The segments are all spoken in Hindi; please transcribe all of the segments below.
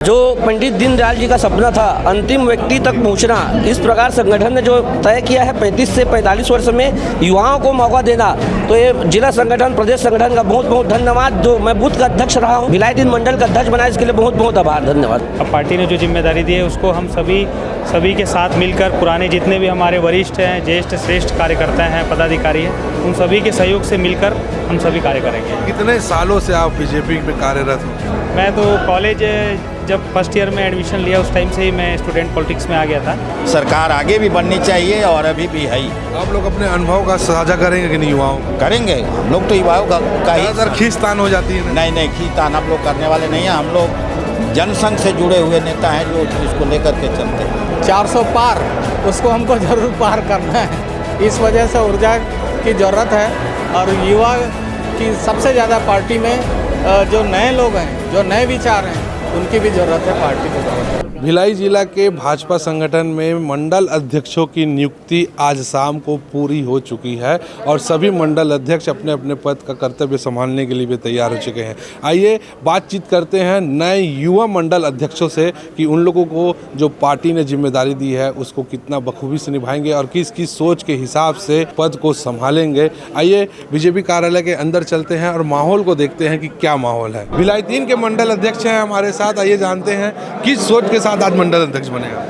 जो पंडित दीनदयाल जी का सपना था अंतिम व्यक्ति तक पहुंचना, इस प्रकार संगठन ने जो तय किया है 35 से 45 वर्ष में युवाओं को मौका देना, तो ये जिला संगठन प्रदेश संगठन का बहुत बहुत धन्यवाद। जो मैं बूथ का अध्यक्ष रहा हूँ, भिलाई दिन मंडल का अध्यक्ष बना, इसके लिए बहुत बहुत आभार, धन्यवाद। अब पार्टी ने जो जिम्मेदारी दी है उसको हम सभी के साथ मिलकर, पुराने जितने भी हमारे वरिष्ठ हैं, ज्येष्ठ श्रेष्ठ कार्यकर्ता हैं, पदाधिकारी हैं, उन सभी के सहयोग से मिलकर हम सभी कार्य करेंगे। कितने सालों से आप बीजेपी में कार्यरत हो? मैं तो कॉलेज जब फर्स्ट ईयर में एडमिशन लिया उस टाइम से ही मैं स्टूडेंट पॉलिटिक्स में आ गया था। सरकार आगे भी बढ़नी चाहिए और अभी भी है। आप लोग अपने अनुभव का साझा करेंगे कि नहीं युवाओं को? करेंगे हम लोग तो युवाओं का ही ज़्यादातर खींचतान हो जाती है। नहीं खींचतान हम लोग करने वाले नहीं हैं। हम लोग जनसंघ से जुड़े हुए नेता हैं जो इसको लेकर के चलते हैं। 400 पार उसको हमको ज़रूर पार करना है। इस वजह से ऊर्जा की ज़रूरत है और युवा की सबसे ज़्यादा पार्टी में जो नए लोग हैं, जो नए विचार हैं, उनकी भी ज़रूरत है, पार्टी को ज़रूरत है। भिलाई जिला के भाजपा संगठन में मंडल अध्यक्षों की नियुक्ति आज शाम को पूरी हो चुकी है और सभी मंडल अध्यक्ष अपने अपने पद का कर्तव्य संभालने के लिए भी तैयार हो चुके हैं। आइए बातचीत करते हैं नए युवा मंडल अध्यक्षों से कि उन लोगों को जो पार्टी ने जिम्मेदारी दी है उसको कितना बखूबी से निभाएंगे और किस किस सोच के हिसाब से पद को संभालेंगे। आइए बीजेपी कार्यालय के अंदर चलते हैं और माहौल को देखते हैं कि क्या माहौल है। भिलाई 3 के मंडल अध्यक्ष हैं हमारे साथ, आइए जानते हैं किस सोच के साथ आज मंडल अध्यक्ष बनेगा।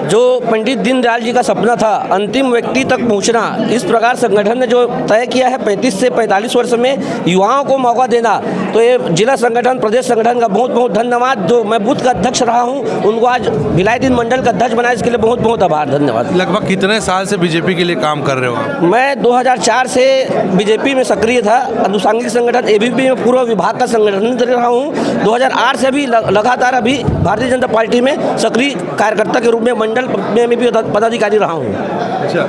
जो पंडित दीनदयाल जी का सपना था अंतिम व्यक्ति तक पहुंचना, इस प्रकार संगठन ने जो तय किया है 35 से 45 वर्ष में युवाओं को मौका देना, तो ये जिला संगठन प्रदेश संगठन का बहुत बहुत धन्यवाद। जो मैं बूथ का अध्यक्ष रहा हूं, उनको आज भिलाई दिन मंडल का अध्यक्ष बना, इसके लिए बहुत बहुत आभार, धन्यवाद। लगभग कितने साल से बीजेपी के लिए काम कर रहे हो आप? मैं 2004 से बीजेपी में सक्रिय था, अनुसांगिक संगठन एबीपी में पूर्व विभाग का संगठन रहा हूँ। 2008 से भी लगातार अभी भारतीय जनता पार्टी में सक्रिय कार्यकर्ता के रूप में मंडल में भी पदाधिकारी रहा हूँ। अच्छा,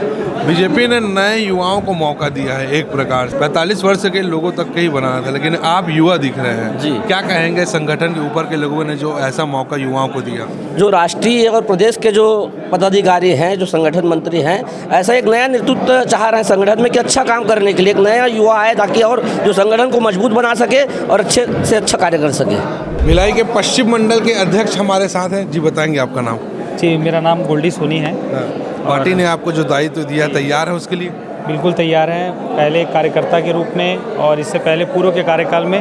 बीजेपी ने नए युवाओं को मौका दिया है एक प्रकार से, 45 वर्ष के लोगों तक के ही बनाना था, लेकिन आप युवा दिख रहे हैं जी। क्या कहेंगे संगठन के ऊपर के लोगों ने जो ऐसा मौका युवाओं को दिया? जो राष्ट्रीय और प्रदेश के जो पदाधिकारी हैं, जो संगठन मंत्री हैं, ऐसा एक नया नेतृत्व चाह रहे हैं संगठन में कि अच्छा काम करने के लिए एक नया युवा आए ताकि और जो संगठन को मजबूत बना सके और अच्छे से अच्छा कार्य कर सके। भिलाई के पश्चिम मंडल के अध्यक्ष हमारे साथ हैं, जी बताएंगे आपका नाम? जी, मेरा नाम गोल्डी सोनी है। पार्टी ने आपको जो दायित्व दिया तैयार है उसके लिए? बिल्कुल तैयार हैं। पहले एक कार्यकर्ता के रूप में और इससे पहले पूर्व के कार्यकाल में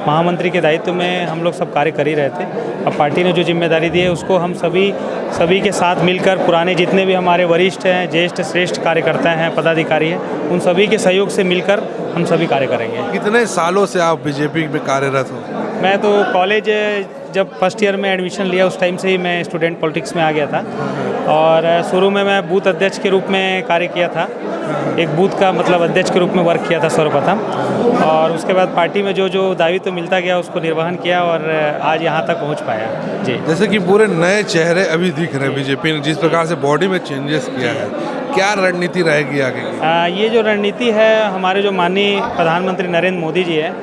महामंत्री के दायित्व में हम लोग सब कार्य कर ही रहे थे। अब पार्टी ने जो जिम्मेदारी दी है उसको हम सभी के साथ मिलकर, पुराने जितने भी हमारे वरिष्ठ हैं, ज्येष्ठ श्रेष्ठ कार्यकर्ता हैं, पदाधिकारी हैं, उन सभी के सहयोग से मिलकर हम सभी कार्य करेंगे। कितने सालों से आप बीजेपी में कार्यरत हो? मैं तो कॉलेज जब फर्स्ट ईयर में एडमिशन लिया उस टाइम से ही मैं स्टूडेंट पॉलिटिक्स में आ गया था और शुरू में मैं बूथ अध्यक्ष के रूप में कार्य किया था। एक बूथ का मतलब अध्यक्ष के रूप में वर्क किया था सर्वप्रथम, और उसके बाद पार्टी में जो दायित्व मिलता गया उसको निर्वहन किया और आज यहाँ तक पहुँच पाया। जी, जैसे कि पूरे नए चेहरे अभी दिख रहे हैं बीजेपी ने जिस प्रकार से बॉडी में चेंजेस किया है, क्या रणनीति रहेगी आगे की? ये जो रणनीति है, हमारे जो माननीय प्रधानमंत्री नरेंद्र मोदी जी है,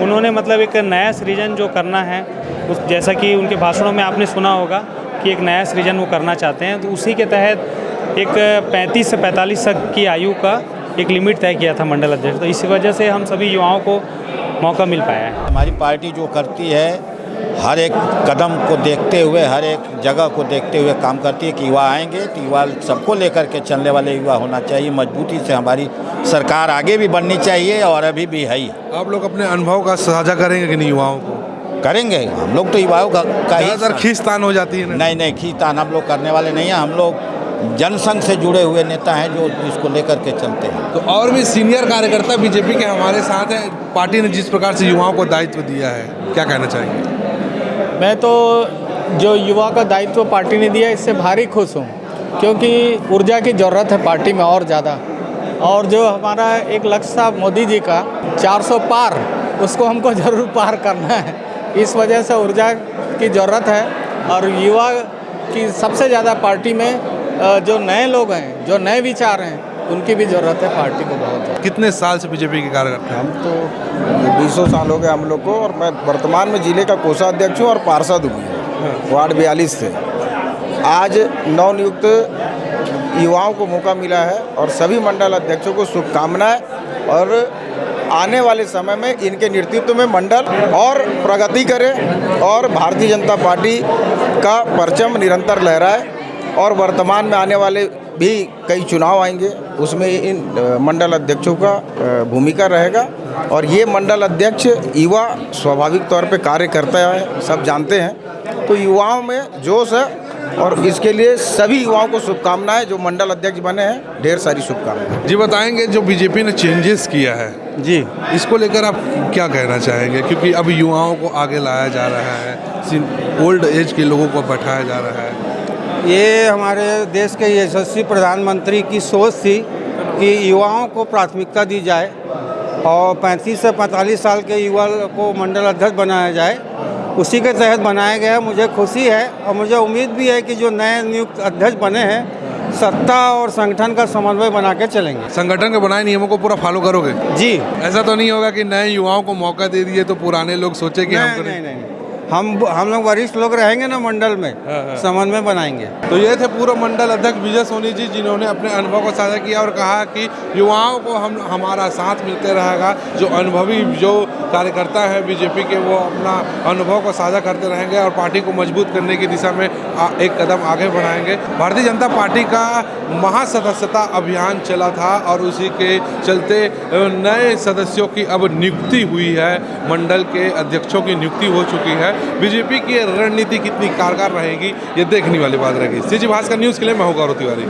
उन्होंने मतलब एक नया सृजन जो करना है, उस जैसा कि उनके भाषणों में आपने सुना होगा कि एक नया सृजन वो करना चाहते हैं, तो उसी के तहत एक 35 से 45 तक की आयु का एक लिमिट तय किया था मंडल अध्यक्ष। तो इसी वजह से हम सभी युवाओं को मौका मिल पाया है। हमारी पार्टी जो करती है हर एक कदम को देखते हुए, हर एक जगह को देखते हुए काम करती है कि युवा आएंगे तो युवा सबको लेकर के चलने वाले युवा होना चाहिए। मजबूती से हमारी सरकार आगे भी बढ़नी चाहिए और अभी भी है। आप लोग अपने अनुभव का साझा करेंगे कि नहीं युवाओं को? करेंगे हम लोग तो युवाओं का ही ज़्यादातर खींचतान हो जाती है। नहीं खींचतान हम लोग करने वाले नहीं हैं। हम लोग जनसंघ से जुड़े हुए नेता हैं जो इसको लेकर के चलते हैं। तो और भी सीनियर कार्यकर्ता बीजेपी के हमारे साथ हैं। पार्टी ने जिस प्रकार से युवाओं को दायित्व दिया है, क्या कहना चाहेंगे? मैं तो जो युवा का दायित्व पार्टी ने दिया इससे भारी खुश हूँ, क्योंकि ऊर्जा की ज़रूरत है पार्टी में और ज़्यादा। और जो हमारा एक लक्ष्य था मोदी जी का 400 पार, उसको हमको ज़रूर पार करना है। इस वजह से ऊर्जा की ज़रूरत है और युवा की सबसे ज़्यादा पार्टी में जो नए लोग हैं, जो नए विचार हैं, उनकी भी ज़रूरत है पार्टी को बहुत है। कितने साल से बीजेपी के कार्यकर्ता हैं? हम तो 20 साल हो गए हम लोग को, और मैं वर्तमान में जिले का कोषाध्यक्ष हूँ और पार्षद हूँ वार्ड 42 से। आज नवनियुक्त युवाओं को मौका मिला है और सभी मंडल अध्यक्षों को शुभकामनाएं और आने वाले समय में इनके नेतृत्व में मंडल और प्रगति करे और भारतीय जनता पार्टी का परचम निरंतर लहराए। और वर्तमान में आने वाले भी कई चुनाव आएंगे, उसमें इन मंडल अध्यक्षों का भूमिका रहेगा। और ये मंडल अध्यक्ष युवा स्वाभाविक तौर पे कार्य करता है, सब जानते हैं, तो युवाओं में जोश है और इसके लिए सभी युवाओं को शुभकामनाएं। जो मंडल अध्यक्ष बने हैं, ढेर सारी शुभकामनाएं। जी बताएंगे, जो बीजेपी ने चेंजेस किया है जी, इसको लेकर आप क्या कहना चाहेंगे? क्योंकि अब युवाओं को आगे लाया जा रहा है, ओल्ड एज के लोगों को बैठाया जा रहा है। ये हमारे देश के यशस्वी प्रधानमंत्री की सोच थी कि युवाओं को प्राथमिकता दी जाए और 35 से 45 साल के युवा को मंडल अध्यक्ष बनाया जाए। उसी के तहत बनाया गया। मुझे खुशी है और मुझे उम्मीद भी है कि जो नए नियुक्त अध्यक्ष बने हैं, सत्ता और संगठन का समन्वय बना के चलेंगे। संगठन के बनाए नियमों को पूरा फॉलो करोगे? जी। ऐसा तो नहीं होगा कि नए युवाओं को मौका दे दिए तो पुराने लोग सोचे कि हम करें? नहीं, हम लोग वरिष्ठ लोग रहेंगे ना मंडल में, समन्वय बनाएंगे। तो ये थे पूर्व मंडल अध्यक्ष विजय सोनी जी, जिन्होंने अपने अनुभव को साझा किया और कहा कि युवाओं को हमारा साथ मिलते रहेगा। जो अनुभवी जो कार्यकर्ता है बीजेपी के, वो अपना अनुभव को साझा करते रहेंगे और पार्टी को मजबूत करने की दिशा में एक कदम आगे बढ़ाएंगे। भारतीय जनता पार्टी का महासदस्यता अभियान चला था और उसी के चलते नए सदस्यों की अब नियुक्ति हुई है, मंडल के अध्यक्षों की नियुक्ति हो चुकी है। बीजेपी की रणनीति कितनी कारगर रहेगी, ये देखने वाली बात रहेगी। सीजी भास्कर न्यूज़ के लिए मैं हूं गौरव तिवारी।